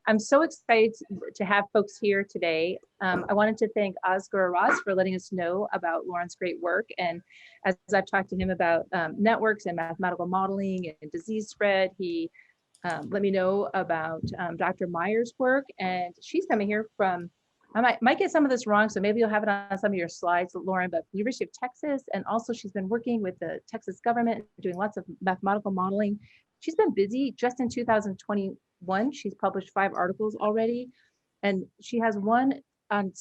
I'm so excited to have folks here today. I wanted to thank Oscar Ross for letting us know about Lauren's great work. And as I've talked to him about networks and mathematical modeling and disease spread, he let me know about Dr. Meyers' work. And she's coming here from, I might get some of this wrong, so maybe you'll have it on some of your slides, Lauren, but University of Texas. And also she's been working with the Texas government, doing lots of mathematical modeling. She's been busy. Just in 2021, she's published 5 articles already. And she has one on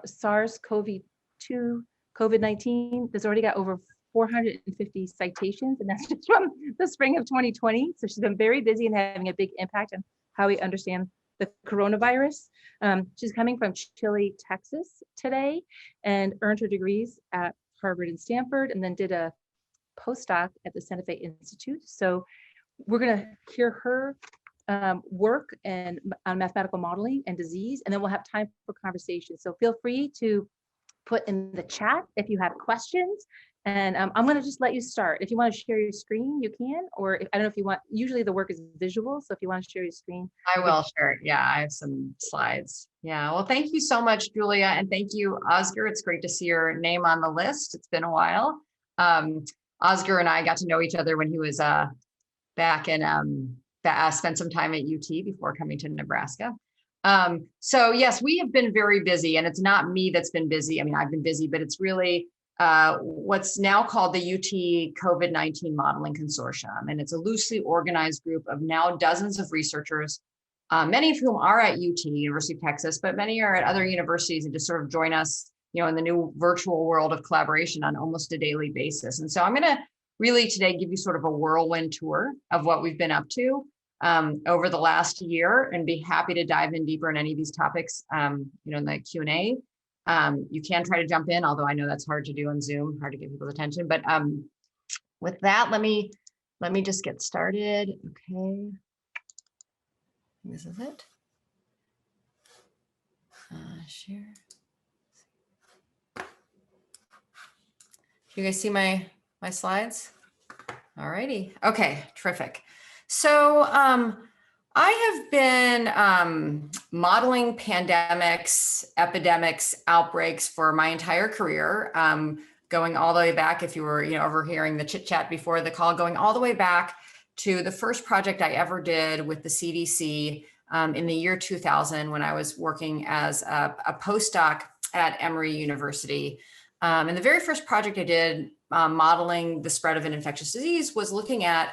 SARS-CoV-2, COVID-19, that's already got over 450 citations, and that's just from the spring of 2020. So she's been very busy and having a big impact on how we understand the coronavirus. She's coming from Chile, Texas today, and earned her degrees at Harvard and Stanford, and then did a postdoc at the Santa Fe Institute. So we're going to hear her work and on mathematical modeling and disease, and then we'll have time for conversation. So feel free to put in the chat if you have questions. And I'm going to just let you start. If you want to share your screen, you can, or if, I don't know if you want, usually the work is visual. So if you want to share your screen. I will share it. Yeah, I have some slides. Yeah, well, thank you so much, Julia. And thank you, Oscar. It's great to see your name on the list. It's been a while. Oscar and I got to know each other when he was back in, spent some time at UT before coming to Nebraska. So yes, we have been very busy, and it's not me that's been busy. I mean, I've been busy, but it's really what's now called the UT COVID-19 Modeling Consortium. And it's a loosely organized group of now dozens of researchers, many of whom are at UT, University of Texas, but many are at other universities and just sort of join us, you know, in the new virtual world of collaboration on almost a daily basis. And so I'm going to really today give you sort of a whirlwind tour of what we've been up to over the last year, and be happy to dive in deeper in any of these topics, you know, in the Q&A. You can try to jump in, although I know that's hard to do on Zoom, hard to get people's attention. But with that, let me just get started. Okay, this is it. Share. You guys see my slides? All righty. Okay, terrific. So I have been modeling pandemics, epidemics, outbreaks for my entire career, going all the way back, if you were overhearing the chit chat before the call, going all the way back to the first project I ever did with the CDC in the year 2000, when I was working as a postdoc at Emory University. And the very first project I did modeling the spread of an infectious disease was looking at,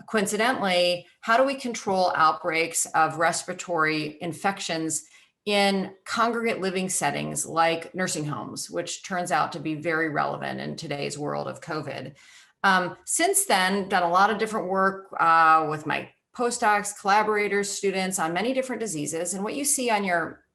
coincidentally, how do we control outbreaks of respiratory infections in congregate living settings like nursing homes, which turns out to be very relevant in today's world of COVID. Since then, done a lot of different work with my postdocs, collaborators, students on many different diseases. And what you see on your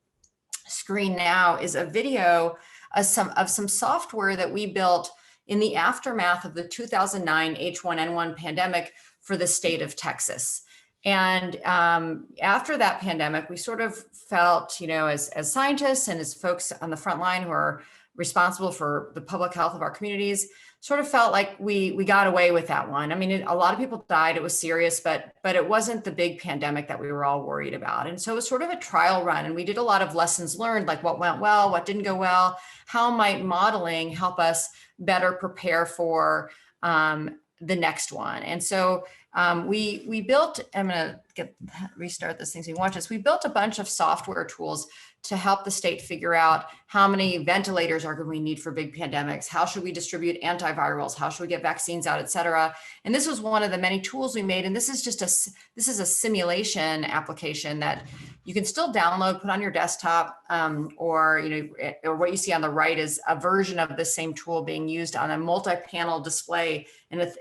screen now is a video of some software that we built in the aftermath of the 2009 H1N1 pandemic for the state of Texas. And after that pandemic, we sort of felt, as scientists and as folks on the front line who are responsible for the public health of our communities, sort of felt like we got away with that one. I mean, a lot of people died, it was serious, but it wasn't the big pandemic that we were all worried about. And so it was sort of a trial run, and we did a lot of lessons learned, like what went well, what didn't go well, how might modeling help us better prepare for the next one. And so we built, I'm gonna restart this thing so you can watch this. We built a bunch of software tools to help the state figure out how many ventilators are going to need for big pandemics, how should we distribute antivirals, how should we get vaccines out, et cetera. And this was one of the many tools we made. And this is just this is a simulation application that you can still download, put on your desktop, or what you see on the right is a version of the same tool being used on a multi-panel display at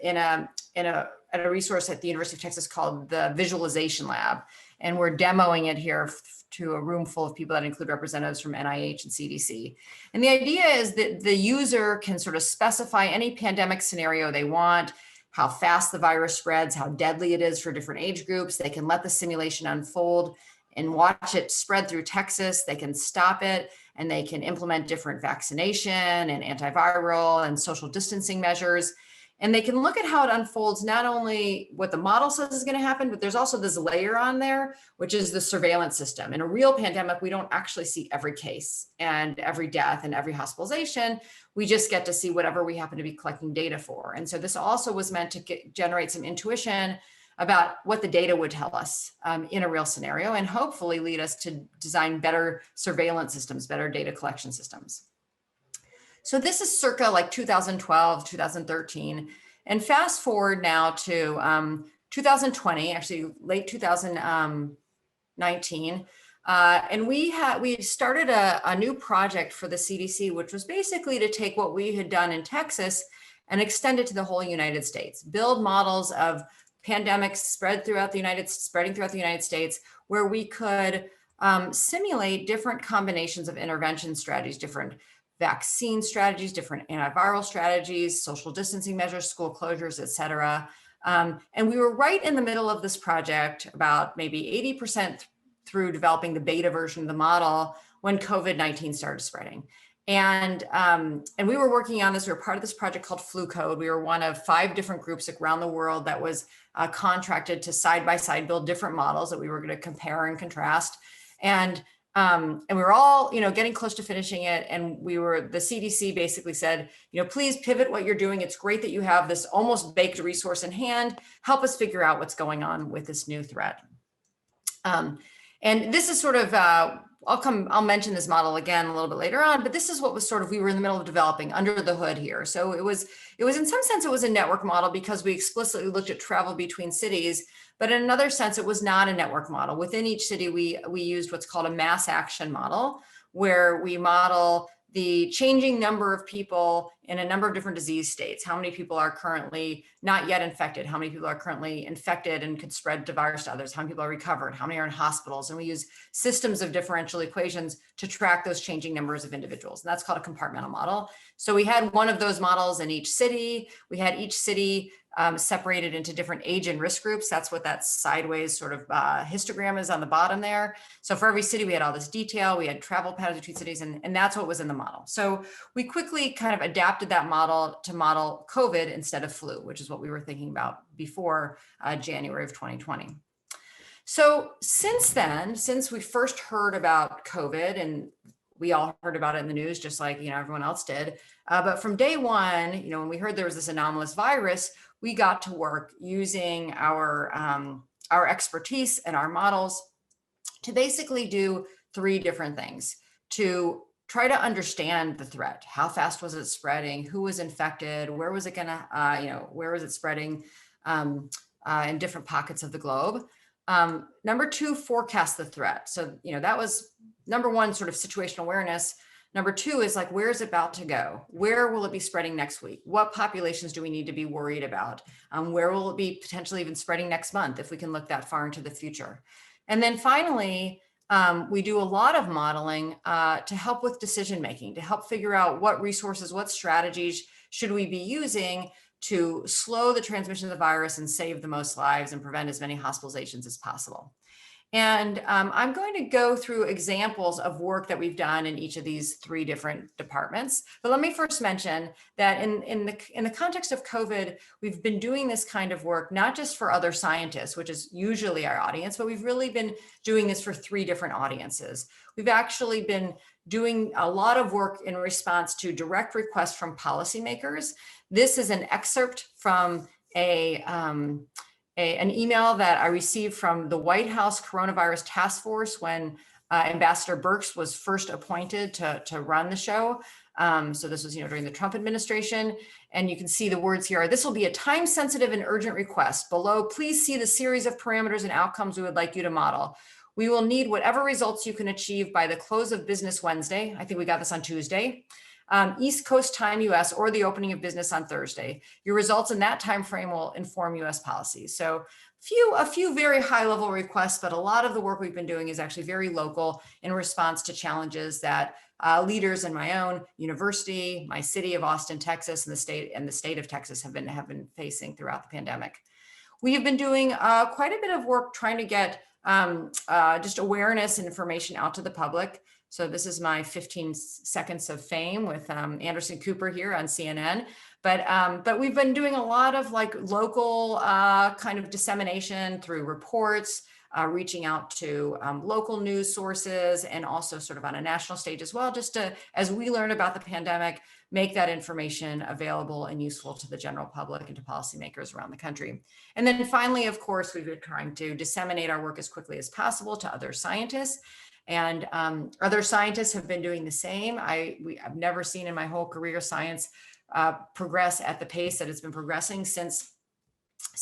a resource at the University of Texas called the Visualization Lab. And we're demoing it here to a room full of people that include representatives from NIH and CDC. And the idea is that the user can sort of specify any pandemic scenario they want, how fast the virus spreads, how deadly it is for different age groups. They can let the simulation unfold and watch it spread through Texas. They can stop it, and they can implement different vaccination and antiviral and social distancing measures. And they can look at how it unfolds, not only what the model says is going to happen, but there's also this layer on there, which is the surveillance system. In a real pandemic, we don't actually see every case and every death and every hospitalization. We just get to see whatever we happen to be collecting data for. And so this also was meant to generate some intuition about what the data would tell us in a real scenario, and hopefully lead us to design better surveillance systems, better data collection systems. So this is circa like 2012, 2013. And fast forward now to 2020, actually late 2019. And we started a new project for the CDC, which was basically to take what we had done in Texas and extend it to the whole United States, build models of pandemics spreading throughout the United States, where we could simulate different combinations of intervention strategies, different vaccine strategies, different antiviral strategies, social distancing measures, school closures, et cetera. And we were right in the middle of this project, about maybe 80% through developing the beta version of the model when COVID-19 started spreading. And we were working on this. We were part of this project called Flu Code. We were one of 5 different groups around the world that was contracted to side-by-side build different models that we were going to compare and contrast. And we were all, getting close to finishing it. And the CDC basically said, please pivot what you're doing. It's great that you have this almost baked resource in hand. Help us figure out what's going on with this new threat. And this is sort of, I'll mention this model again a little bit later on, but this is what was we were in the middle of developing under the hood here. So it was in some sense, it was a network model because we explicitly looked at travel between cities, but in another sense, it was not a network model. Within each city, we used what's called a mass action model, where we model the changing number of people in a number of different disease states. How many people are currently not yet infected? How many people are currently infected and could spread the virus to others? How many people are recovered? How many are in hospitals? And we use systems of differential equations to track those changing numbers of individuals. And that's called a compartmental model. So we had one of those models in each city. We had each city separated into different age and risk groups. That's what that sideways sort of histogram is on the bottom there. So for every city, we had all this detail. We had travel patterns between cities, and that's what was in the model. So we quickly kind of adapted that model to model COVID instead of flu, which is what we were thinking about before January of 2020. So since then, since we first heard about COVID, and we all heard about it in the news, just like everyone else did, but from day one, when we heard there was this anomalous virus, we got to work using our expertise and our models to basically do 3 different things: to try to understand the threat. How fast was it spreading? Who was infected? Where was it where was it spreading in different pockets of the globe? Number 2, forecast the threat. So, that was number 1, sort of situational awareness. Number 2 is where is it about to go? Where will it be spreading next week? What populations do we need to be worried about? Where will it be potentially even spreading next month if we can look that far into the future? And then finally, we do a lot of modeling to help with decision-making, to help figure out what resources, what strategies should we be using to slow the transmission of the virus and save the most lives and prevent as many hospitalizations as possible. And I'm going to go through examples of work that we've done in each of these 3 different departments. But let me first mention that in the context of COVID, we've been doing this kind of work, not just for other scientists, which is usually our audience, but we've really been doing this for 3 different audiences. We've actually been doing a lot of work in response to direct requests from policymakers. This is an excerpt from an email that I received from the White House Coronavirus Task Force when Ambassador Birx was first appointed to run the show. So this was, during the Trump administration. And you can see the words here: this will be a time-sensitive and urgent request. Below, please see the series of parameters and outcomes we would like you to model. We will need whatever results you can achieve by the close of business Wednesday. I think we got this on Tuesday. East Coast time, US, or the opening of business on Thursday. Your results in that time frame will inform US policies. So a few very high level requests, but a lot of the work we've been doing is actually very local in response to challenges that leaders in my own university, my city of Austin, Texas, and the state of Texas have been facing throughout the pandemic. We have been doing quite a bit of work trying to get just awareness and information out to the public. So this is my 15 seconds of fame with Anderson Cooper here on CNN. But we've been doing a lot of like local kind of dissemination through reports, reaching out to local news sources, and also sort of on a national stage as well, just to, as we learn about the pandemic, make that information available and useful to the general public and to policymakers around the country. And then finally, of course, we've been trying to disseminate our work as quickly as possible to other scientists. And other scientists have been doing the same. I've never seen in my whole career science progress at the pace that it's been progressing since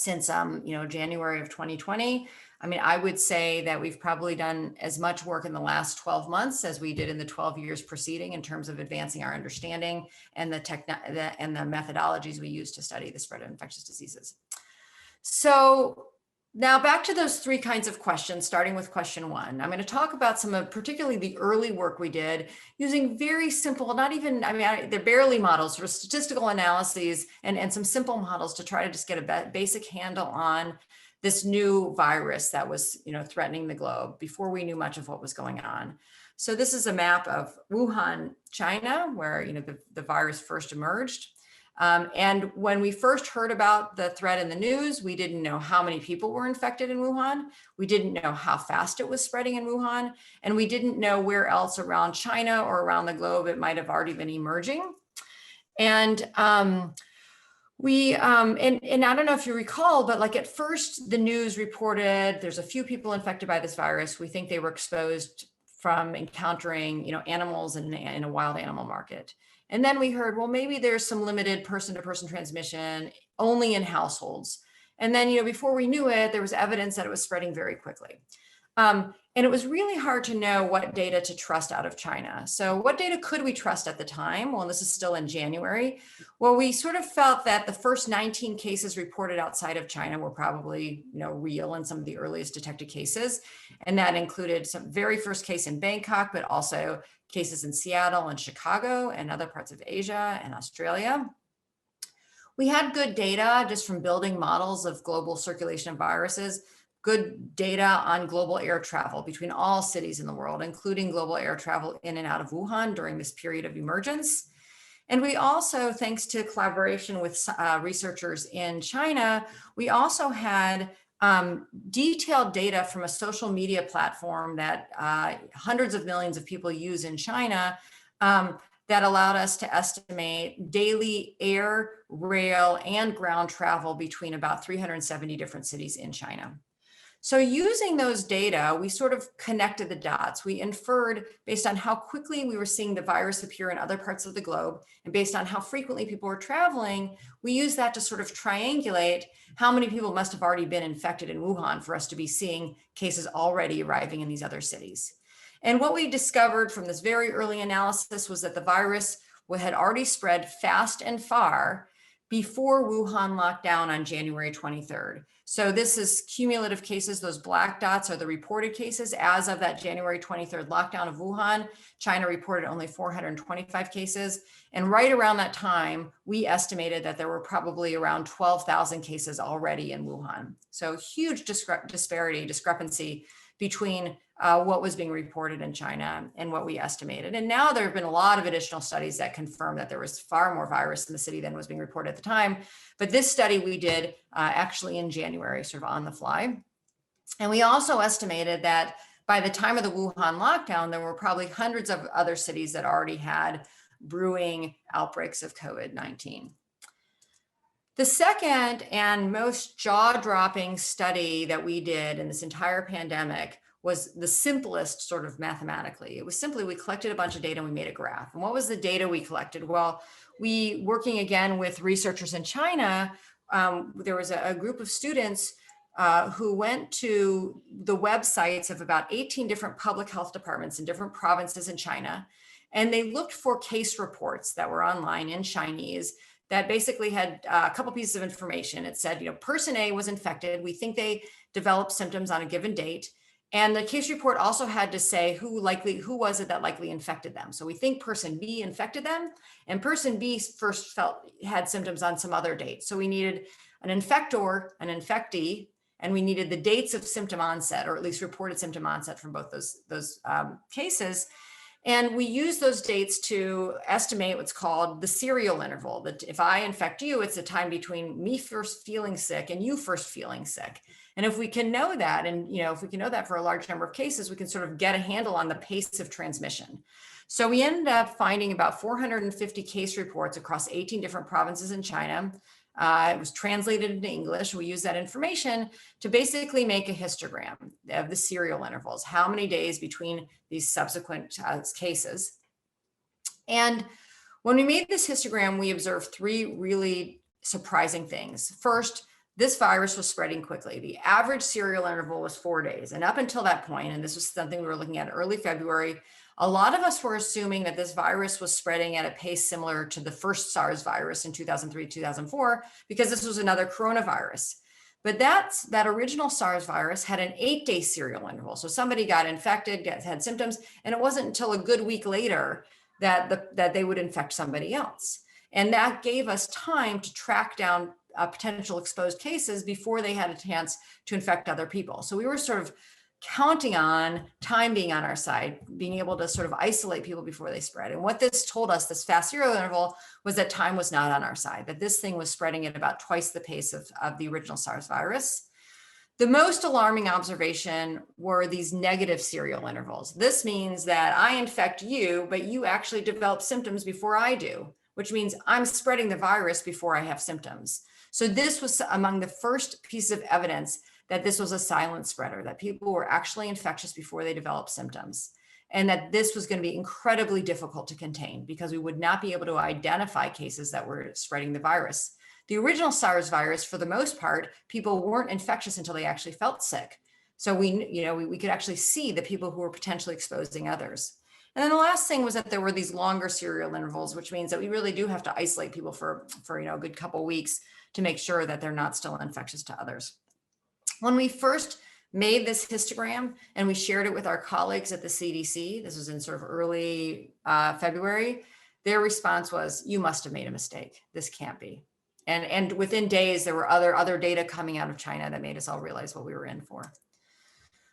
January of 2020. I mean, I would say that we've probably done as much work in the last 12 months as we did in the 12 years preceding in terms of advancing our understanding and the methodologies we use to study the spread of infectious diseases. So now back to those three kinds of questions, starting with question one. I'm going to talk about some of particularly the early work we did using very simple, they're barely models, sort of statistical analyses and some simple models to try to just get a basic handle on this new virus that was, threatening the globe before we knew much of what was going on. So this is a map of Wuhan, China, where, the virus first emerged. And when we first heard about the threat in the news, we didn't know how many people were infected in Wuhan. We didn't know how fast it was spreading in Wuhan. And we didn't know where else around China or around the globe it might have already been emerging. And and I don't know if you recall, but like at first the news reported there's a few people infected by this virus. We think they were exposed from encountering, animals in a wild animal market. And then we heard, well, maybe there's some limited person-to-person transmission only in households. And then, before we knew it, there was evidence that it was spreading very quickly. And it was really hard to know what data to trust out of China. So what data could we trust at the time? Well, this is still in January. Well, we sort of felt that the first 19 cases reported outside of China were probably, real and some of the earliest detected cases. And that included some very first case in Bangkok, but also cases in Seattle and Chicago and other parts of Asia and Australia. We had good data just from building models of global circulation of viruses, good data on global air travel between all cities in the world, including global air travel in and out of Wuhan during this period of emergence. And we also, thanks to collaboration with researchers in China, we also had detailed data from a social media platform that hundreds of millions of people use in China that allowed us to estimate daily air, rail, and ground travel between about 370 different cities in China. So using those data, we sort of connected the dots. We inferred based on how quickly we were seeing the virus appear in other parts of the globe, and based on how frequently people were traveling, we used that to sort of triangulate how many people must have already been infected in Wuhan for us to be seeing cases already arriving in these other cities. And what we discovered from this very early analysis was that the virus had already spread fast and far before Wuhan locked down on January 23rd. So this is cumulative cases. Those black dots are the reported cases. As of that January 23rd lockdown of Wuhan, China reported only 425 cases. And right around that time, we estimated that there were probably around 12,000 cases already in Wuhan. So huge discrepancy between what was being reported in China and what we estimated. And now there have been a lot of additional studies that confirm that there was far more virus in the city than was being reported at the time. But this study we did actually in January, sort of on the fly. And we also estimated that by the time of the Wuhan lockdown, there were probably hundreds of other cities that already had brewing outbreaks of COVID-19. The second and most jaw-dropping study that we did in this entire pandemic was the simplest sort of mathematically. It was simply, we collected a bunch of data and we made a graph. And what was the data we collected? Well, working again with researchers in China, there was a group of students who went to the websites of about 18 different public health departments in different provinces in China. And they looked for case reports that were online in Chinese that basically had a couple pieces of information. It said, person A was infected. We think they developed symptoms on a given date. And the case report also had to say who was it that likely infected them. So we think person B infected them, and person B first had symptoms on some other date. So we needed an infector, an infectee, and we needed the dates of symptom onset, or at least reported symptom onset from both those cases. And we use those dates to estimate what's called the serial interval, that if I infect you, it's the time between me first feeling sick and you first feeling sick. And if we can know that, and if we can know that for a large number of cases, we can sort of get a handle on the pace of transmission. So we ended up finding about 450 case reports across 18 different provinces in China. It was translated into English. We use that information to basically make a histogram of the serial intervals, how many days between these subsequent cases. And when we made this histogram, we observed three really surprising things. First, this virus was spreading quickly. The average serial interval was 4 days. And up until that point, and this was something we were looking at early February, a lot of us were assuming that this virus was spreading at a pace similar to the first SARS virus in 2003, 2004, because this was another coronavirus. But that original SARS virus had an 8-day serial interval. So somebody got infected, had symptoms, and it wasn't until a good week later that they would infect somebody else. And that gave us time to track down potential exposed cases before they had a chance to infect other people. So we were sort of counting on time being on our side, being able to sort of isolate people before they spread. And what this told us, this fast serial interval, was that time was not on our side, that this thing was spreading at about twice the pace of the original SARS virus. The most alarming observation were these negative serial intervals. This means that I infect you, but you actually develop symptoms before I do, which means I'm spreading the virus before I have symptoms. So this was among the first pieces of evidence that this was a silent spreader, that people were actually infectious before they developed symptoms, and that this was going to be incredibly difficult to contain because we would not be able to identify cases that were spreading the virus. The original SARS virus, for the most part, people weren't infectious until they actually felt sick. So we could actually see the people who were potentially exposing others. And then the last thing was that there were these longer serial intervals, which means that we really do have to isolate people for a good couple of weeks to make sure that they're not still infectious to others. When we first made this histogram and we shared it with our colleagues at the CDC, this was in sort of early February, their response was, "You must have made a mistake. This can't be." And within days, there were other data coming out of China that made us all realize what we were in for.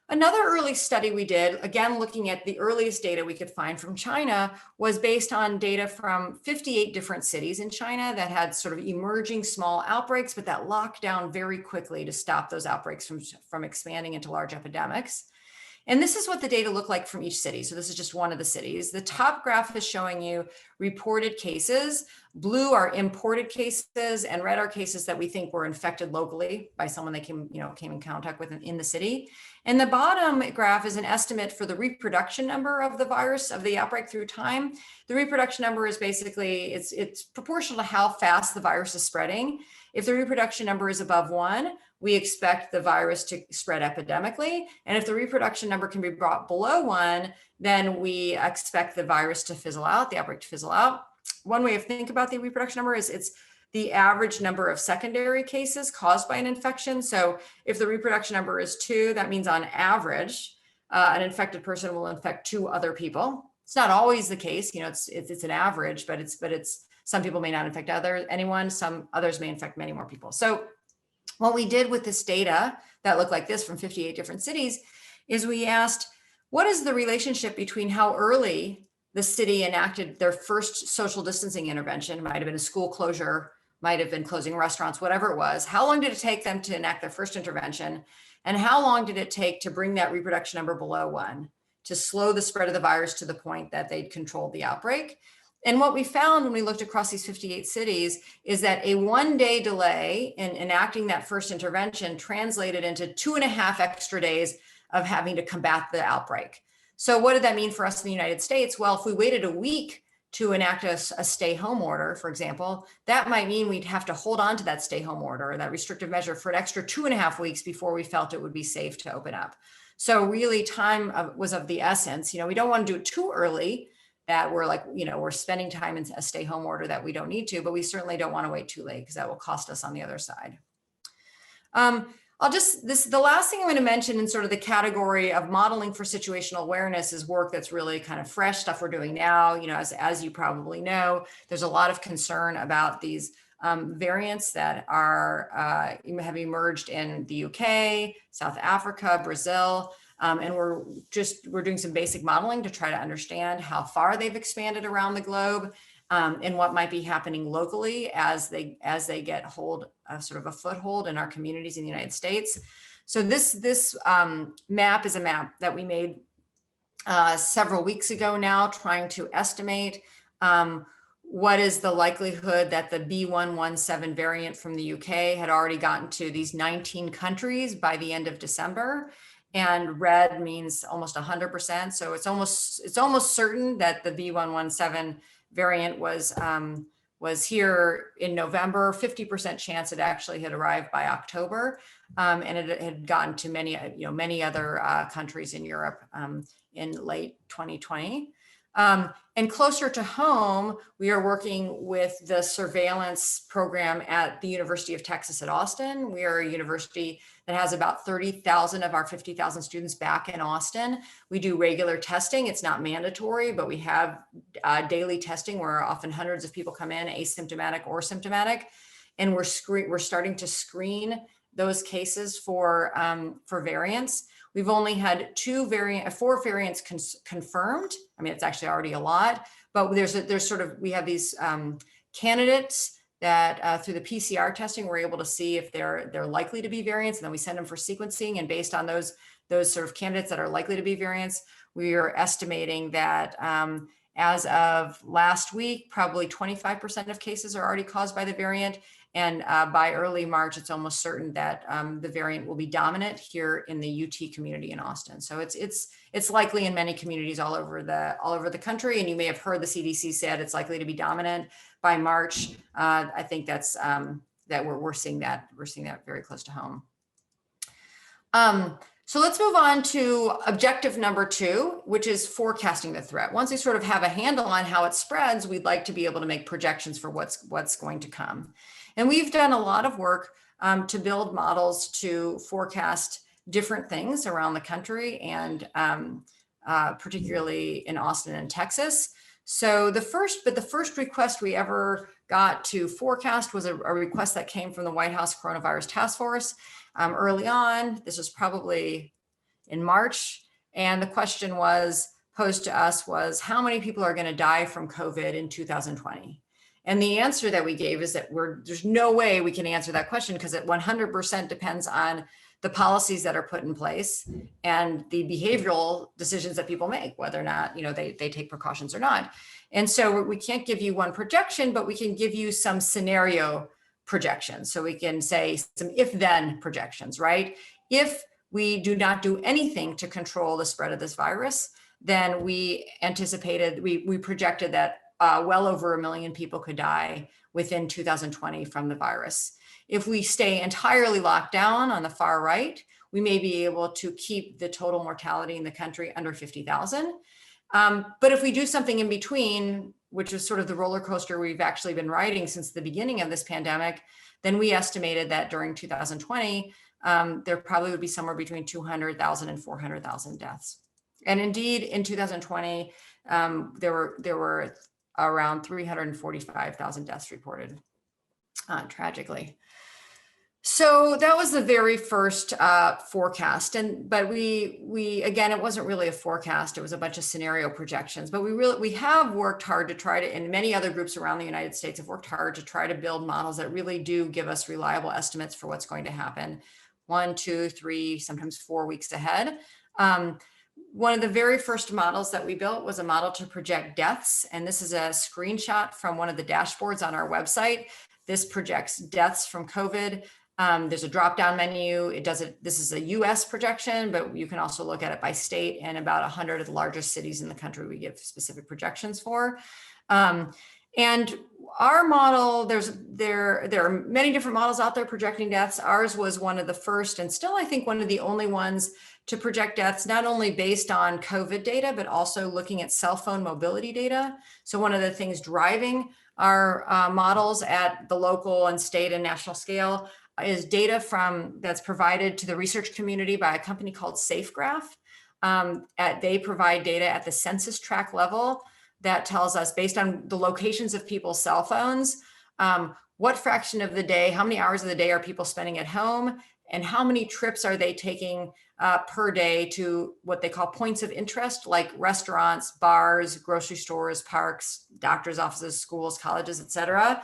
Another early study we did, again, looking at the earliest data we could find from China, was based on data from 58 different cities in China that had sort of emerging small outbreaks, but that locked down very quickly to stop those outbreaks from expanding into large epidemics. And this is what the data look like from each city. So this is just one of the cities. The top graph is showing you reported cases. Blue are imported cases, and red are cases that we think were infected locally by someone they came in contact with in the city. And the bottom graph is an estimate for the reproduction number of the virus, of the outbreak through time. The reproduction number is basically, it's proportional to how fast the virus is spreading. If the reproduction number is above 1, we expect the virus to spread epidemically. And if the reproduction number can be brought below 1, then we expect the virus to fizzle out, the outbreak to fizzle out. One way of thinking about the reproduction number is it's the average number of secondary cases caused by an infection. So if the reproduction number is 2, that means on average, an infected person will infect 2 other people. It's not always the case, it's an average, but it's some people may not infect anyone, some others may infect many more people. So what we did with this data that looked like this from 58 different cities is we asked, what is the relationship between how early the city enacted their first social distancing intervention? It might have been a school closure, might have been closing restaurants, whatever it was. How long did it take them to enact their first intervention? And how long did it take to bring that reproduction number below 1, to slow the spread of the virus to the point that they'd controlled the outbreak? And what we found when we looked across these 58 cities is that a 1-day delay in enacting that first intervention translated into 2.5 extra days of having to combat the outbreak. So what did that mean for us in the United States? Well, if we waited a week to enact a stay-home order, for example, that might mean we'd have to hold on to that stay-home order, that restrictive measure, for an extra 2.5 weeks before we felt it would be safe to open up. So really, time was of the essence. We don't want to do it too early, that we're spending time in a stay-home order that we don't need to, but we certainly don't want to wait too late because that will cost us on the other side. The last thing I'm going to mention in sort of the category of modeling for situational awareness is work that's really kind of fresh stuff we're doing now. As you probably know, there's a lot of concern about these variants that have emerged in the UK, South Africa, Brazil. And we're doing some basic modeling to try to understand how far they've expanded around the globe, and what might be happening locally as they get sort of a foothold in our communities in the United States. So this map is a map that we made several weeks ago now, trying to estimate what is the likelihood that the B117 variant from the UK had already gotten to these 19 countries by the end of December. And red means almost 100%. So it's almost certain that the B117 variant was here in November. 50% chance it actually had arrived by October, and it had gotten to many other countries in Europe in late 2020. And closer to home, we are working with the surveillance program at the University of Texas at Austin. We are a university that has about 30,000 of our 50,000 students back in Austin. We do regular testing. It's not mandatory, but we have daily testing where often hundreds of people come in, asymptomatic or symptomatic. And we're starting to screen those cases for variants. We've only had 4 variants confirmed. I mean, it's actually already a lot, but we have these candidates that through the PCR testing, we're able to see if they're likely to be variants, and then we send them for sequencing. And based on those sort of candidates that are likely to be variants, we are estimating that as of last week, probably 25% of cases are already caused by the variant. And by early March, it's almost certain that the variant will be dominant here in the UT community in Austin. So it's likely in many communities all over the country. And you may have heard the CDC said it's likely to be dominant by March. I think that's that we're seeing that very close to home. So let's move on to objective number 2, which is forecasting the threat. Once we sort of have a handle on how it spreads, we'd like to be able to make projections for what's going to come. And we've done a lot of work to build models to forecast different things around the country, and particularly in Austin and Texas. So the first request we ever got to forecast was a request that came from the White House Coronavirus Task Force early on. This was probably in March. And the question posed to us was, how many people are going to die from COVID in 2020? And the answer that we gave is that there's no way we can answer that question, because it 100% depends on the policies that are put in place and the behavioral decisions that people make, whether or not they take precautions or not. And so we can't give you one projection, but we can give you some scenario projections. So we can say some if-then projections, right? If we do not do anything to control the spread of this virus, then we projected that well over 1 million people could die within 2020 from the virus. If we stay entirely locked down on the far right, we may be able to keep the total mortality in the country under 50,000. But if we do something in between, which is sort of the roller coaster we've actually been riding since the beginning of this pandemic, then we estimated that during 2020, there probably would be somewhere between 200,000 and 400,000 deaths. And indeed, in 2020, there were around 345,000 deaths reported, tragically. So that was the very first forecast, but we again, it wasn't really a forecast; it was a bunch of scenario projections. But we have worked hard to try to, and many other groups around the United States have worked hard to try to build models that really do give us reliable estimates for what's going to happen 1, 2, 3, sometimes 4 weeks ahead. One of the very first models that we built was a model to project deaths. And this is a screenshot from one of the dashboards on our website. This projects deaths from COVID. There's a drop-down menu. This is a US projection, but you can also look at it by state, and about 100 of the largest cities in the country we give specific projections for. And our model, there are many different models out there projecting deaths. Ours was one of the first, and still I think one of the only ones to project deaths, not only based on COVID data, but also looking at cell phone mobility data. So one of the things driving our models at the local and state and national scale is data that's provided to the research community by a company called SafeGraph. They provide data at the census tract level that tells us, based on the locations of people's cell phones, what fraction of the day, how many hours of the day are people spending at home, and how many trips are they taking per day to what they call points of interest, like restaurants, bars, grocery stores, parks, doctors' offices, schools, colleges, etc.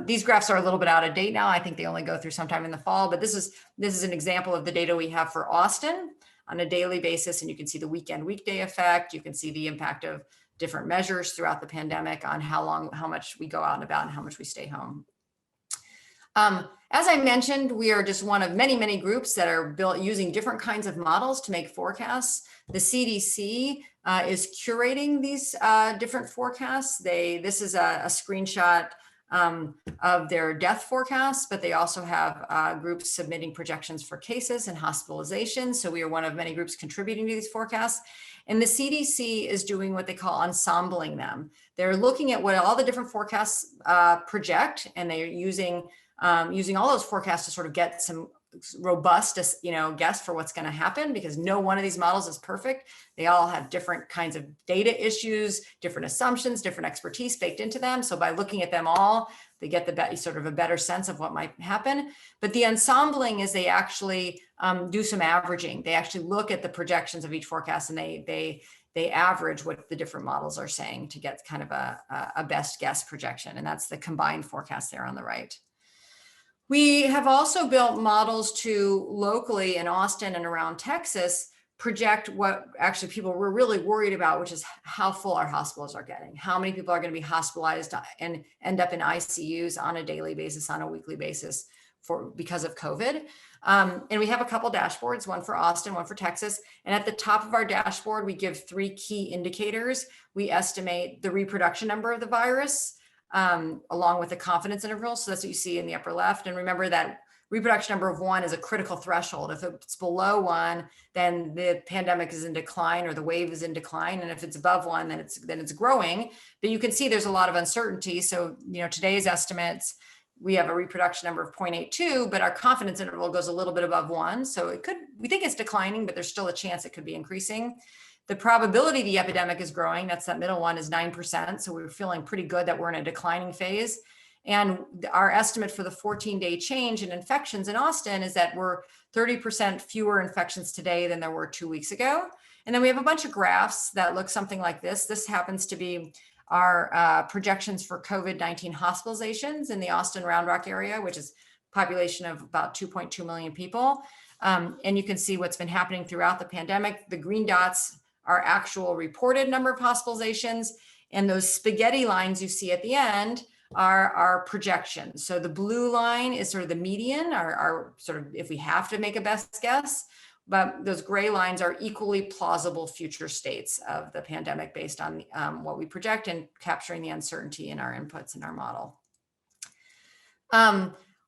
These graphs are a little bit out of date now. I think they only go through sometime in the fall, but this is an example of the data we have for Austin on a daily basis. And you can see the weekend, weekday effect. You can see the impact of different measures throughout the pandemic on how much we go out and about and how much we stay home. As I mentioned, we are just one of many, many groups that are built using different kinds of models to make forecasts. The CDC is curating these different forecasts. This is a screenshot of their death forecasts, but they also have groups submitting projections for cases and hospitalizations. So we are one of many groups contributing to these forecasts. And the CDC is doing what they call ensembling them. They're looking at what all the different forecasts project, and they're using all those forecasts to sort of get some robust, guess for what's going to happen, because no one of these models is perfect. They all have different kinds of data issues, different assumptions, different expertise baked into them. So by looking at them all, they get sort of a better sense of what might happen. But the ensembling is they actually do some averaging. They actually look at the projections of each forecast, and they average what the different models are saying to get kind of a best guess projection. And that's the combined forecast there on the right. We have also built models to locally in Austin and around Texas project what actually people were really worried about, which is how full our hospitals are getting, how many people are going to be hospitalized and end up in ICUs on a daily basis, on a weekly basis because of COVID. And we have a couple dashboards, one for Austin, one for Texas. And at the top of our dashboard, we give 3 key indicators. We estimate the reproduction number of the virus, along with the confidence interval. So that's what you see in the upper left. And remember that reproduction number of 1 is a critical threshold. If it's below 1, then the pandemic is in decline, or the wave is in decline. And if it's above 1, then it's growing. But you can see there's a lot of uncertainty. So, today's estimates, we have a reproduction number of 0.82, but our confidence interval goes a little bit above 1. So we think it's declining, but there's still a chance it could be increasing. The probability the epidemic is growing, that's that middle one, is 9%. So we're feeling pretty good that we're in a declining phase. And our estimate for the 14-day change in infections in Austin is that we're 30% fewer infections today than there were 2 weeks ago. And then we have a bunch of graphs that look something like this. This happens to be our projections for COVID-19 hospitalizations in the Austin Round Rock area, which is a population of about 2.2 million people. And you can see what's been happening throughout the pandemic. The green dots are actual reported number of hospitalizations, and those spaghetti lines you see at the end are our projections. So the blue line is sort of the median, our sort of, if we have to make a best guess, but those gray lines are equally plausible future states of the pandemic based on what we project and capturing the uncertainty in our inputs in our model.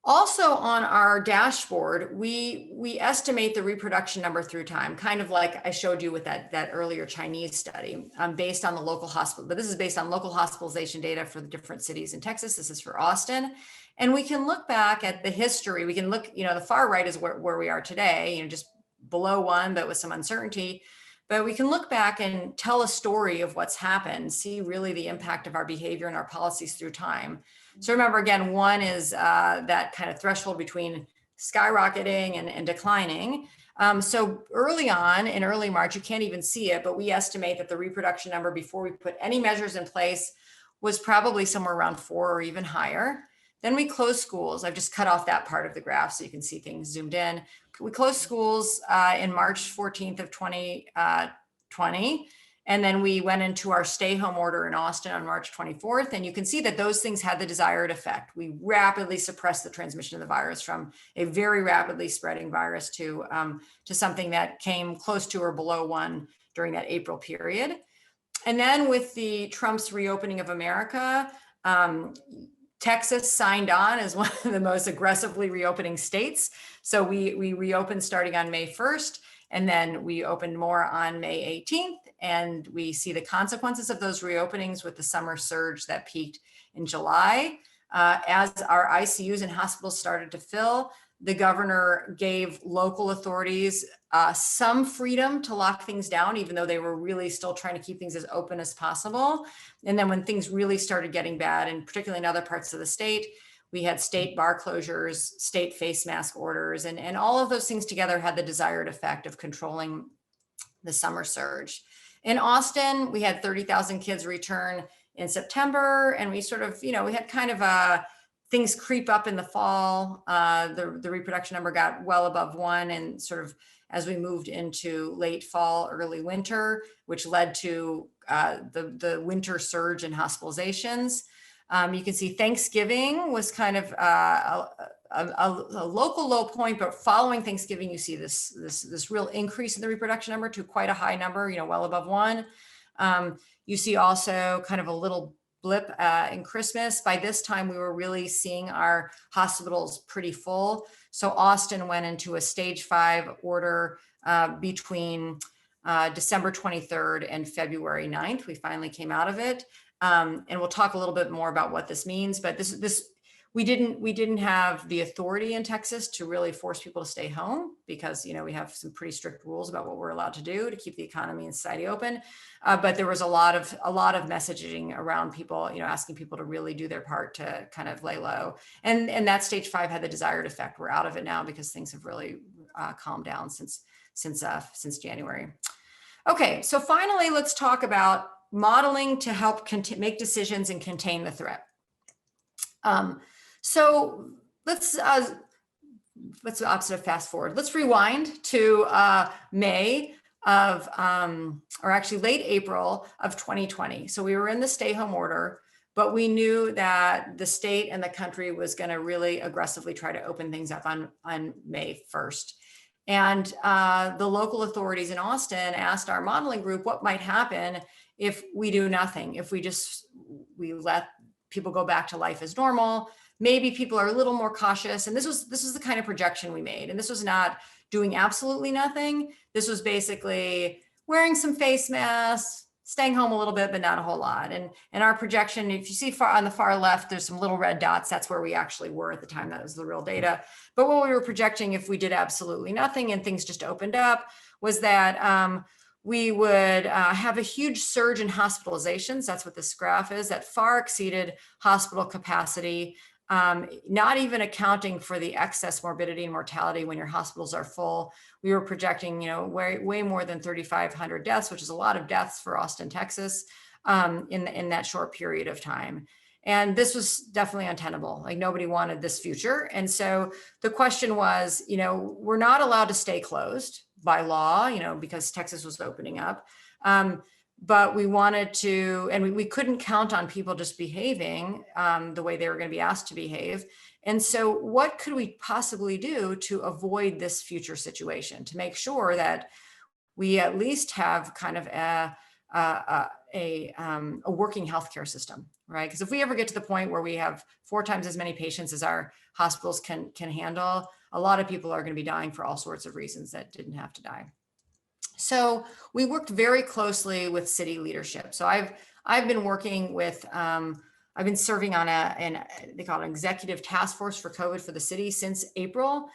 Also on our dashboard, we estimate the reproduction number through time, kind of like I showed you with that earlier Chinese study, based on the local hospital. But this is based on local hospitalization data for the different cities in Texas. This is for Austin. And we can look back at the history. We can look, the far right is where we are today, just below 1, but with some uncertainty. But we can look back and tell a story of what's happened, see really the impact of our behavior and our policies through time. So remember, again, 1 is that kind of threshold between skyrocketing and declining. So early on, in early March, you can't even see it, but we estimate that the reproduction number before we put any measures in place was probably somewhere around 4 or even higher. Then we closed schools. I've just cut off that part of the graph so you can see things zoomed in. We closed schools in March 14th of 2020. And then we went into our stay home order in Austin on March 24th. And you can see that those things had the desired effect. We rapidly suppressed the transmission of the virus from a very rapidly spreading virus to something that came close to or below 1 during that April period. And then with the Trump's reopening of America, Texas signed on as one of the most aggressively reopening states. So we reopened starting on May 1st, and then we opened more on May 18th. And we see the consequences of those reopenings with the summer surge that peaked in July. As our ICUs and hospitals started to fill, the governor gave local authorities some freedom to lock things down, even though they were really still trying to keep things as open as possible. And then when things really started getting bad, and particularly in other parts of the state, We had state bar closures, state face mask orders, and all of those things together had the desired effect of controlling the summer surge. In Austin, we had 30,000 kids return in September, and we sort of, we had kind of things creep up in the fall. The reproduction number got well above 1, and sort of as we moved into late fall, early winter, which led to the winter surge in hospitalizations. You can see Thanksgiving was kind of a local low point, but following Thanksgiving, you see this real increase in the reproduction number to quite a high number, well above 1. You see also kind of a little blip in Christmas. By this time, we were really seeing our hospitals pretty full. So Austin went into a stage 5 order between December 23rd and February 9th. We finally came out of it. And we'll talk a little bit more about what this means, but we didn't have the authority in Texas to really force people to stay home because, we have some pretty strict rules about what we're allowed to do to keep the economy and society open. But there was a lot of messaging around people, asking people to really do their part to kind of lay low. And that stage 5 had the desired effect. We're out of it now because things have really calmed down since January. Okay, so finally, let's talk about modeling to help make decisions and contain the threat. So let's the opposite of fast forward. Let's rewind to May of, or actually late April of 2020. So we were in the stay home order, but we knew that the state and the country was going to really aggressively try to open things up on May 1st. And the local authorities in Austin asked our modeling group what might happen if we do nothing, if we let people go back to life as normal. Maybe people are a little more cautious. And this was the kind of projection we made. And this was not doing absolutely nothing. This was basically wearing some face masks, staying home a little bit, but not a whole lot. And our projection, if you see on the far left, there's some little red dots. That's where we actually were at the time. That was the real data. But what we were projecting if we did absolutely nothing and things just opened up was that we would have a huge surge in hospitalizations. That's what this graph is. That far exceeded hospital capacity, not even accounting for the excess morbidity and mortality when your hospitals are full. We were projecting, way more than 3,500 deaths, which is a lot of deaths for Austin, Texas, in that short period of time. And this was definitely untenable. Like nobody wanted this future. And so the question was, we're not allowed to stay closed by law, because Texas was opening up. But we wanted to, and we couldn't count on people just behaving the way they were going to be asked to behave. And so what could we possibly do to avoid this future situation, to make sure that we at least have kind of a working healthcare system, right? Because if we ever get to the point where we have 4 times as many patients as our hospitals can handle, a lot of people are going to be dying for all sorts of reasons that didn't have to die. So we worked very closely with city leadership. So I've been working with, I've been serving on they call it an executive task force for COVID for the city since April.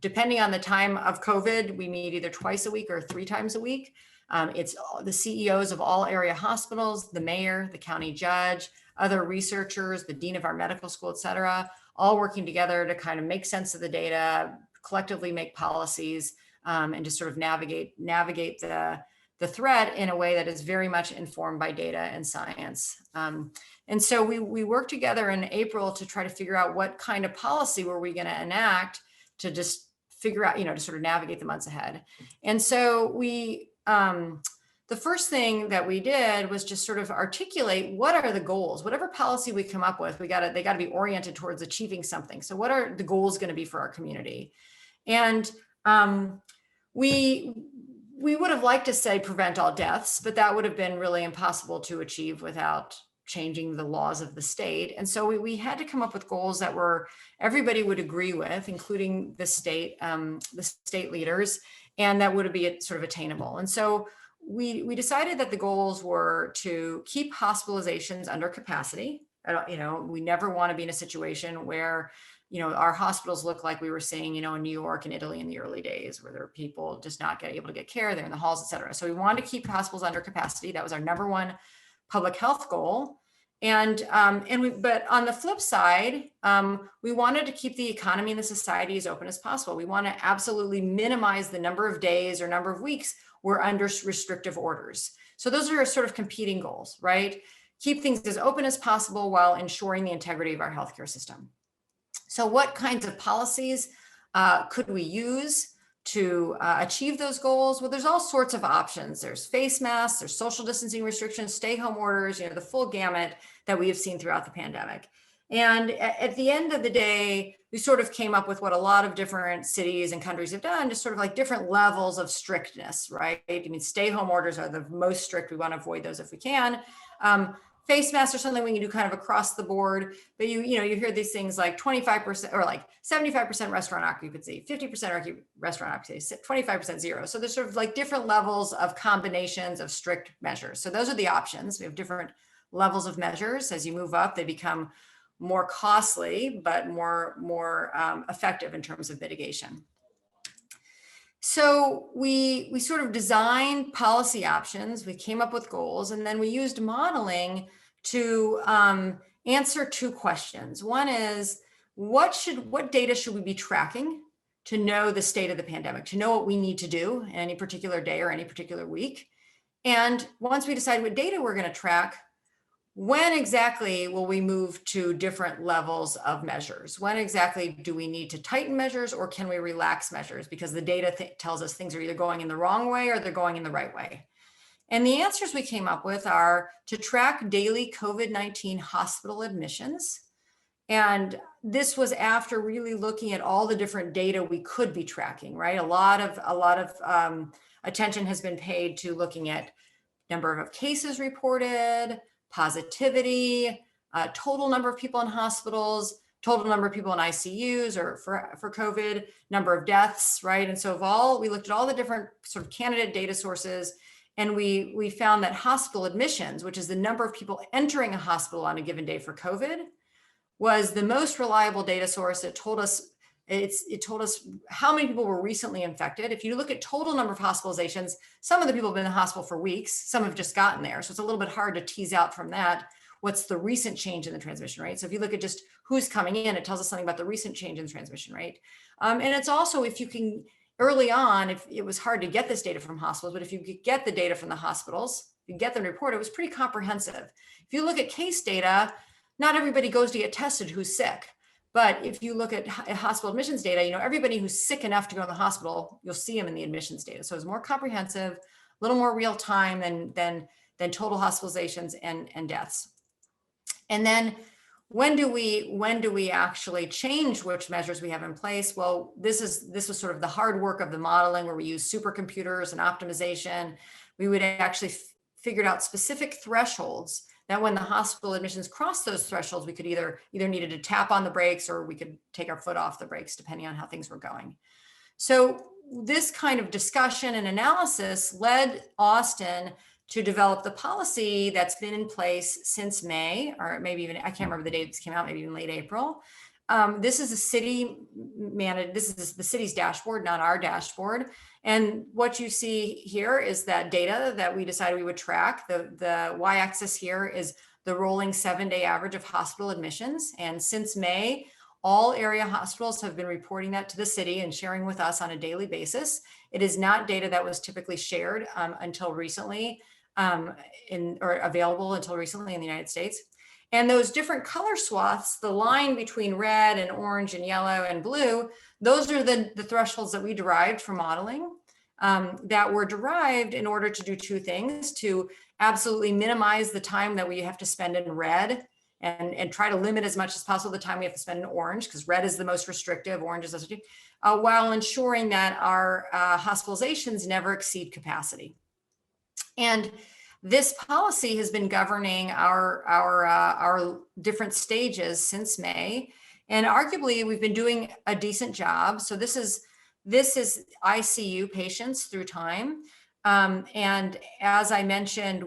Depending on the time of COVID, we meet either twice a week or 3 times a week. It's the CEOs of all area hospitals, the mayor, the county judge, other researchers, the dean of our medical school, et cetera, all working together to kind of make sense of the data, collectively make policies, and just sort of navigate the threat in a way that is very much informed by data and science. And so we worked together in April to try to figure out what kind of policy were we going to enact to just figure out, to sort of navigate the months ahead. And so the first thing that we did was just sort of articulate what are the goals. Whatever policy we come up with, they got to be oriented towards achieving something. So what are the goals going to be for our community? And we would have liked to say prevent all deaths, but that would have been really impossible to achieve without changing the laws of the state. And so we had to come up with goals that everybody would agree with, including the state leaders, and that would be sort of attainable. And so we decided that the goals were to keep hospitalizations under capacity. We never want to be in a situation where our hospitals look like we were seeing, in New York and Italy in the early days, where there are people just not able to get care. They're in the halls, et cetera. So we wanted to keep hospitals under capacity. That was our number one public health goal. But on the flip side, we wanted to keep the economy and the society as open as possible. We want to absolutely minimize the number of days or number of weeks we're under restrictive orders. So those are sort of competing goals, right? Keep things as open as possible while ensuring the integrity of our healthcare system. So what kinds of policies could we use to achieve those goals? Well, there's all sorts of options. There's face masks, there's social distancing restrictions, stay home orders, the full gamut that we have seen throughout the pandemic. And at the end of the day, we sort of came up with what a lot of different cities and countries have done, just sort of like different levels of strictness, right? I mean, stay home orders are the most strict. We want to avoid those if we can. Face masks are something we can do kind of across the board, but you hear these things like 25% or like 75% restaurant occupancy, 50% restaurant occupancy, 25% zero. So there's sort of like different levels of combinations of strict measures. So those are the options. We have different levels of measures. As you move up, they become more costly, but more effective in terms of mitigation. So we sort of designed policy options, we came up with goals, and then we used modeling to answer two questions. One is, what data should we be tracking to know the state of the pandemic, to know what we need to do any particular day or any particular week? And once we decide what data we're going to track, when exactly will we move to different levels of measures? When exactly do we need to tighten measures, or can we relax measures? Because the data tells us things are either going in the wrong way or they're going in the right way. And the answers we came up with are to track daily COVID-19 hospital admissions. And this was after really looking at all the different data we could be tracking, right? A lot of attention has been paid to looking at number of cases reported, positivity, total number of people in hospitals, total number of people in ICUs or for COVID, number of deaths, right? And so we looked at all the different sort of candidate data sources, and we found that hospital admissions, which is the number of people entering a hospital on a given day for COVID, was the most reliable data source. It told us how many people were recently infected. If you look at total number of hospitalizations, some of the people have been in the hospital for weeks, some have just gotten there. So it's a little bit hard to tease out from that what's the recent change in the transmission rate. So if you look at just who's coming in, it tells us something about the recent change in the transmission rate. And it's also, if you can, early on, if it was hard to get this data from hospitals, but if you could get the data from the hospitals, you get them reported, it was pretty comprehensive. If you look at case data, not everybody goes to get tested who's sick. But if you look at hospital admissions data, everybody who's sick enough to go to the hospital, you'll see them in the admissions data. So it's more comprehensive, a little more real time than total hospitalizations and deaths. And then when do we actually change which measures we have in place? Well, this was sort of the hard work of the modeling, where we use supercomputers and optimization. We would actually figured out specific thresholds that when the hospital admissions crossed those thresholds, we could either needed to tap on the brakes, or we could take our foot off the brakes, depending on how things were going. So this kind of discussion and analysis led Austin to develop the policy that's been in place since May, or maybe even, I can't remember the date this came out, maybe even late April. This is a city managed, this is the city's dashboard, not our dashboard. And what you see here is that data that we decided we would track. The y-axis here is the rolling 7-day average of hospital admissions. And since May, all area hospitals have been reporting that to the city and sharing with us on a daily basis. It is not data that was typically shared until recently, or available until recently in the United States. And those different color swaths, the line between red and orange and yellow and blue, those are the thresholds that we derived from modeling, that were derived in order to do two things: to absolutely minimize the time that we have to spend in red, and try to limit as much as possible the time we have to spend in orange, because red is the most restrictive, orange is restrictive, while ensuring that our hospitalizations never exceed capacity. And this policy has been governing our different stages since May, and arguably we've been doing a decent job. So this is ICU patients through time, and as I mentioned,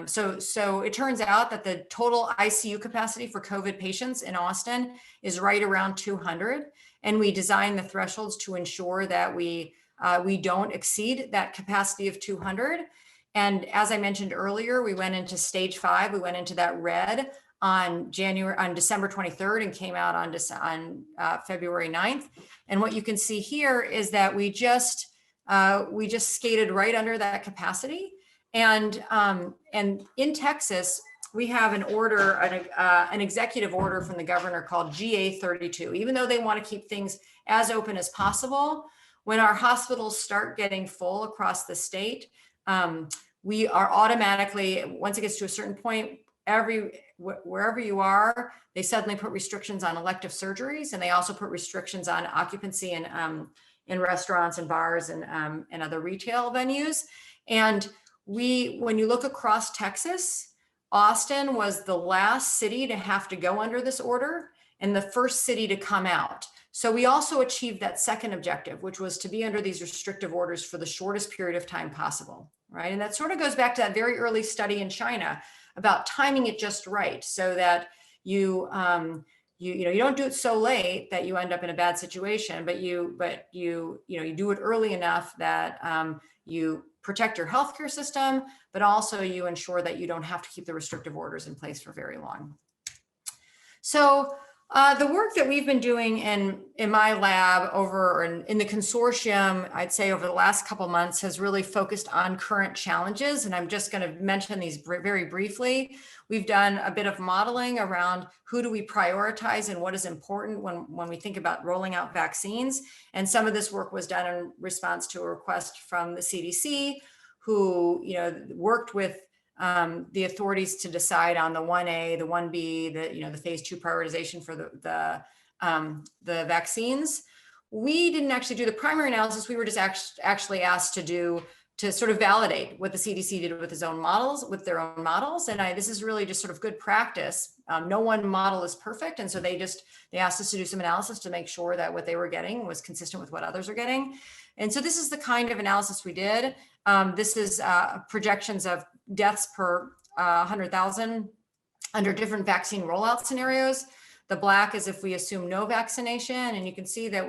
so it turns out that the total ICU capacity for COVID patients in Austin is right around 200, and we designed the thresholds to ensure that we don't exceed that capacity of 200. And as I mentioned earlier, we went into stage 5. We went into that red on December 23rd and came out on February 9th. And what you can see here is that we just skated right under that capacity. And in Texas, we have an order, an executive order from the governor called GA 32. Even though they want to keep things as open as possible, when our hospitals start getting full across the state, we are automatically, once it gets to a certain point, wherever you are, they suddenly put restrictions on elective surgeries, and they also put restrictions on occupancy in restaurants and bars and other retail venues. And when you look across Texas, Austin was the last city to have to go under this order and the first city to come out. So we also achieved that second objective, which was to be under these restrictive orders for the shortest period of time possible, right? And that sort of goes back to that very early study in China about timing it just right, so that you don't do it so late that you end up in a bad situation, but you do it early enough that you protect your healthcare system, but also you ensure that you don't have to keep the restrictive orders in place for very long. So the work that we've been doing in my lab in the consortium, I'd say over the last couple of months, has really focused on current challenges. And I'm just going to mention these very briefly. We've done a bit of modeling around who do we prioritize and what is important when we think about rolling out vaccines. And some of this work was done in response to a request from the CDC, who worked with the authorities to decide on the 1A, the 1B, the phase 2 prioritization for the vaccines. We didn't actually do the primary analysis. We were just actually asked to sort of validate what the CDC did with their own models. And this is really just sort of good practice. No one model is perfect. And so they asked us to do some analysis to make sure that what they were getting was consistent with what others are getting. And so this is the kind of analysis we did. This is projections of deaths per 100,000 under different vaccine rollout scenarios. The black is if we assume no vaccination, and you can see that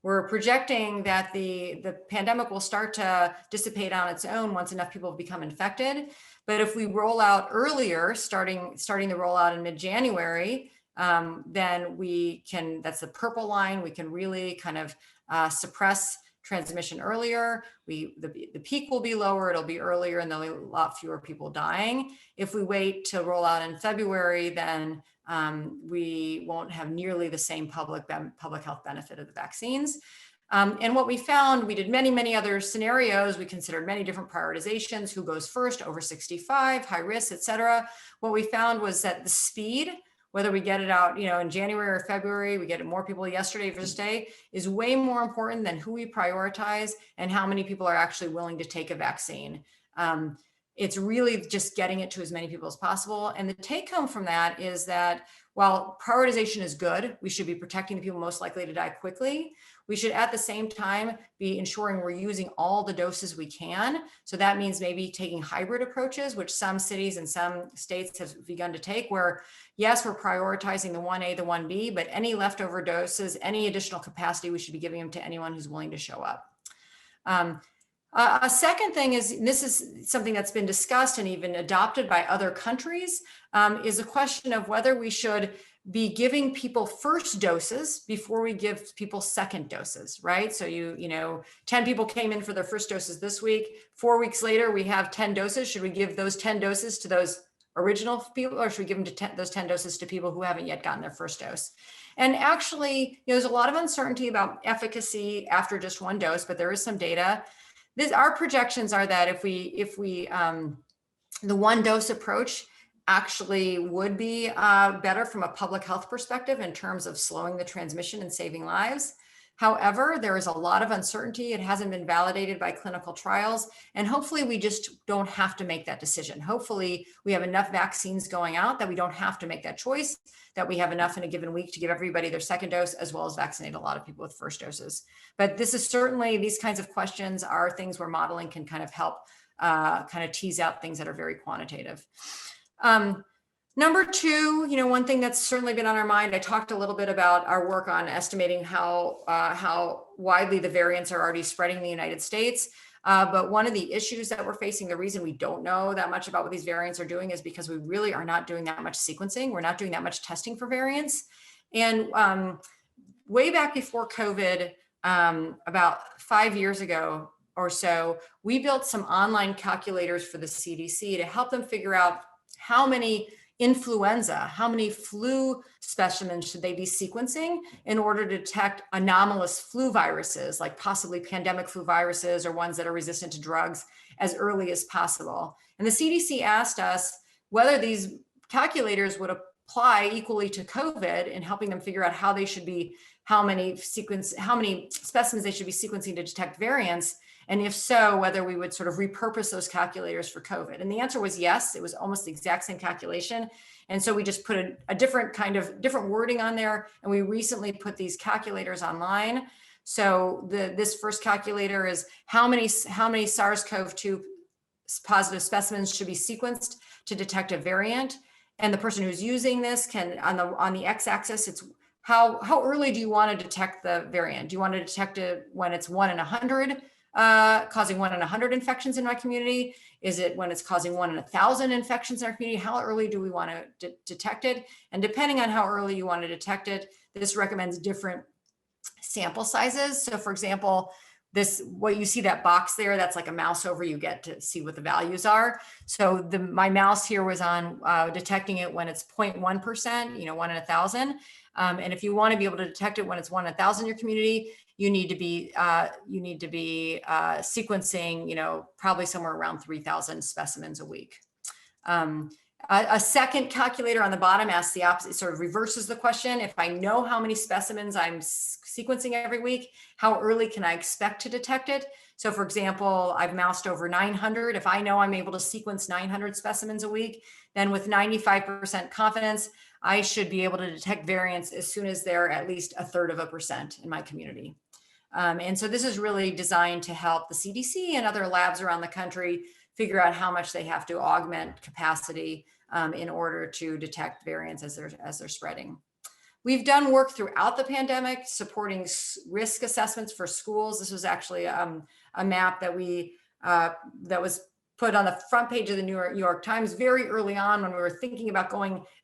we're projecting that the pandemic will start to dissipate on its own once enough people have become infected. But if we roll out earlier, starting the rollout in mid-January, then that's the purple line. We can really kind of suppress transmission earlier. The peak will be lower, it'll be earlier, and there'll be a lot fewer people dying. If we wait to roll out in February, then we won't have nearly the same public health benefit of the vaccines. And what we found, we did many other scenarios. We considered many different prioritizations, who goes first, over 65, high risk, et cetera. What we found was that the speed, whether we get it out, in January or February, we get more people yesterday versus today, is way more important than who we prioritize and how many people are actually willing to take a vaccine. It's really just getting it to as many people as possible. And the take home from that is that while prioritization is good, we should be protecting the people most likely to die quickly. We should at the same time be ensuring we're using all the doses we can. So that means maybe taking hybrid approaches, which some cities and some states have begun to take, where yes, we're prioritizing the 1A, the 1B, but any leftover doses, any additional capacity, we should be giving them to anyone who's willing to show up. A second thing is, and this is something that's been discussed and even adopted by other countries, is a question of whether we should be giving people first doses before we give people second doses, right? So 10 people came in for their first doses this week. 4 weeks later, we have 10 doses. Should we give those 10 doses to those original people, or should we give them those 10 doses to people who haven't yet gotten their first dose? And actually, there's a lot of uncertainty about efficacy after just one dose, but there is some data. Our projections are that if we the one dose approach actually would be better from a public health perspective in terms of slowing the transmission and saving lives. However, there is a lot of uncertainty. It hasn't been validated by clinical trials, and hopefully we just don't have to make that decision. Hopefully we have enough vaccines going out that we don't have to make that choice, that we have enough in a given week to give everybody their second dose, as well as vaccinate a lot of people with first doses. But this is certainly, these kinds of questions are things where modeling can kind of help kind of tease out things that are very quantitative. Number two, one thing that's certainly been on our mind, I talked a little bit about our work on estimating how widely the variants are already spreading in the United States. But one of the issues that we're facing, the reason we don't know that much about what these variants are doing is because we really are not doing that much sequencing. We're not doing that much testing for variants. And way back before COVID, about 5 years ago or so, we built some online calculators for the CDC to help them figure out how many influenza, how many flu specimens should they be sequencing in order to detect anomalous flu viruses, like possibly pandemic flu viruses or ones that are resistant to drugs, as early as possible. And the CDC asked us whether these calculators would apply equally to COVID in helping them figure out how they should be, how many specimens they should be sequencing to detect variants. And if so, whether we would sort of repurpose those calculators for COVID. And the answer was yes. It was almost the exact same calculation. And so we just put a different wording on there. And we recently put these calculators online. So this first calculator is how many SARS-CoV-2 positive specimens should be sequenced to detect a variant. And the person who's using this can, on the x-axis, it's how early do you want to detect the variant? Do you want to detect it when it's 1 in 100? Causing 1 in 100 infections in my community? Is it when it's causing 1 in 1,000 infections in our community? How early do we want to detect it? And depending on how early you want to detect it, this recommends different sample sizes. So for example, what you see that box there, that's like a mouse over, you get to see what the values are. So my mouse here was on detecting it when it's 0.1%, 1 in 1,000. And if you want to be able to detect it when it's 1 in 1,000 in your community, you need to be sequencing, probably somewhere around 3,000 specimens a week. A second calculator on the bottom asks the opposite, sort of reverses the question. If I know how many specimens I'm sequencing every week, how early can I expect to detect it? So for example, I've moused over 900. If I know I'm able to sequence 900 specimens a week, then with 95% confidence, I should be able to detect variants as soon as they're at least 1/3% in my community. And so this is really designed to help the CDC and other labs around the country figure out how much they have to augment capacity in order to detect variants as they're spreading. We've done work throughout the pandemic supporting risk assessments for schools. This was actually a map that was put on the front page of the New York Times very early on when we were thinking about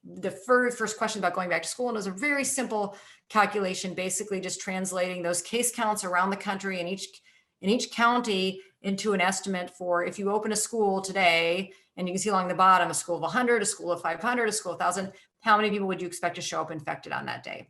the very first question about going back to school. And it was a very simple calculation, basically just translating those case counts around the country in each county into an estimate for if you open a school today, and you can see along the bottom, a school of 100, a school of 500, a school of 1,000, how many people would you expect to show up infected on that day?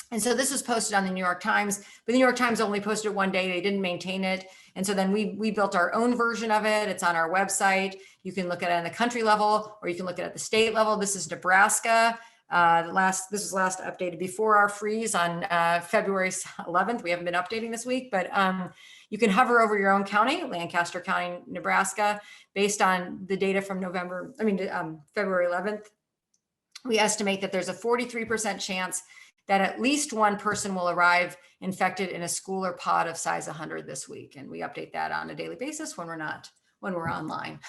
And so this was posted on the New York Times, but the New York Times only posted it one day. They didn't maintain it. And so then we built our own version of it. It's on our website. You can look at it on the country level, or you can look at it at the state level. This is Nebraska. This was last updated before our freeze on February 11th. We haven't been updating this week, but you can hover over your own county, Lancaster County, Nebraska, based on the data from February 11th. We estimate that there's a 43% chance that at least one person will arrive infected in a school or pod of size 100 this week. And we update that on a daily basis when we're online.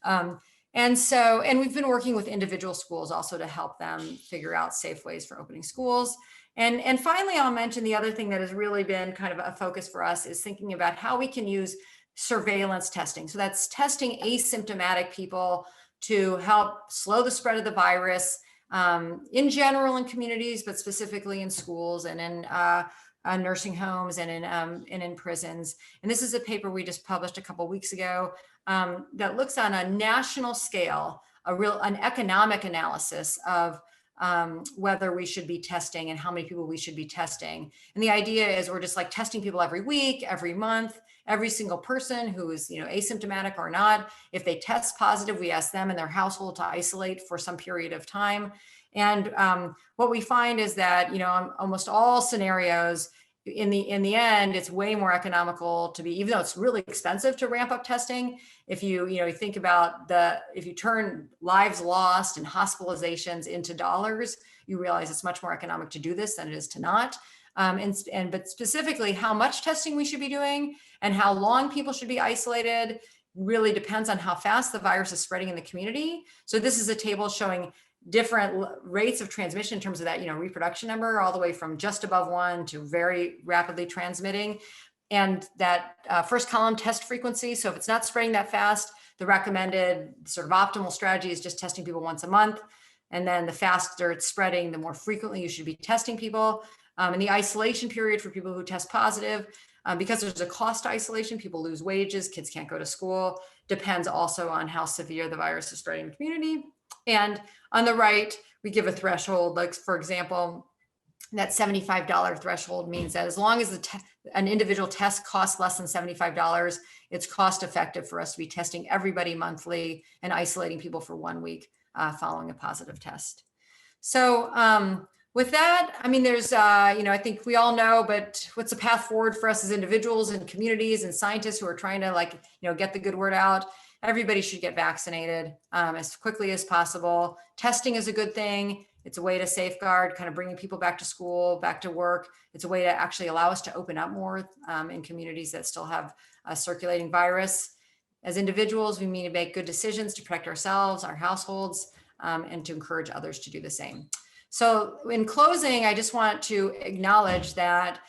And we've been working with individual schools also to help them figure out safe ways for opening schools. And finally, I'll mention the other thing that has really been kind of a focus for us is thinking about how we can use surveillance testing. So that's testing asymptomatic people to help slow the spread of the virus in general in communities, but specifically in schools and in nursing homes and in prisons. And this is a paper we just published a couple of weeks ago that looks on a national scale, an economic analysis of whether we should be testing and how many people we should be testing. And the idea is we're just like testing people every week, every month, every single person who is asymptomatic or not. If they test positive, we ask them and their household to isolate for some period of time. And what we find is that almost all scenarios, in the end, it's way more economical to be, even though it's really expensive to ramp up testing. If you think about if you turn lives lost and hospitalizations into dollars, you realize it's much more economic to do this than it is to not. But specifically how much testing we should be doing and how long people should be isolated really depends on how fast the virus is spreading in the community. So this is a table showing different rates of transmission in terms of that, reproduction number, all the way from just above 1 to very rapidly transmitting. that first column, test frequency. So if it's not spreading that fast, the recommended sort of optimal strategy is just testing people once a month. And then the faster it's spreading, the more frequently you should be testing people. And the isolation period for people who test positive, because there's a cost to isolation, people lose wages, kids can't go to school, depends also on how severe the virus is spreading in the community. And on the right, we give a threshold, like for example, that $75 threshold means that as long as an individual test costs less than $75, it's cost effective for us to be testing everybody monthly and isolating people for 1 week following a positive test. So with that, I mean, there's, I think we all know, but what's the path forward for us as individuals and communities and scientists who are trying to get the good word out? Everybody should get vaccinated as quickly as possible. Testing is a good thing. It's a way to safeguard kind of bringing people back to school, back to work. It's a way to actually allow us to open up more in communities that still have a circulating virus. As individuals, we need to make good decisions to protect ourselves, our households, and to encourage others to do the same. So in closing, I just want to acknowledge that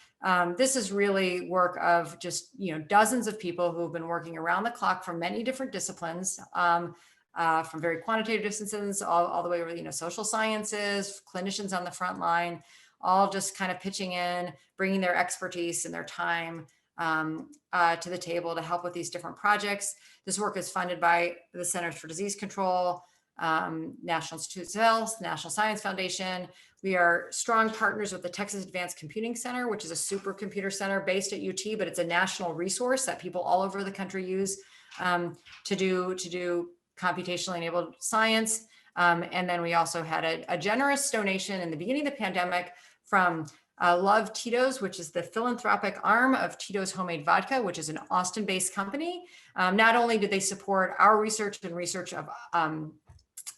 this is really work of just, dozens of people who've been working around the clock from many different disciplines, from very quantitative disciplines all the way over, social sciences, clinicians on the front line, all just kind of pitching in, bringing their expertise and their time to the table to help with these different projects. This work is funded by the Centers for Disease Control, National Institutes of Health, National Science Foundation. We are strong partners with the Texas Advanced Computing Center, which is a supercomputer center based at UT, but it's a national resource that people all over the country use to do computationally enabled science. And then we also had a generous donation in the beginning of the pandemic from Love Tito's, which is the philanthropic arm of Tito's Homemade Vodka, which is an Austin-based company. Not only did they support our research and research of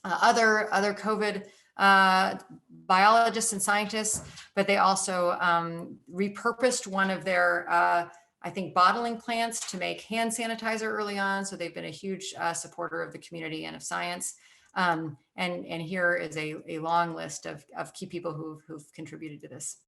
other COVID biologists and scientists, but they also repurposed one of their, I think, bottling plants to make hand sanitizer early on. So they've been a huge supporter of the community and of science. And here is a long list of key people who've contributed to this.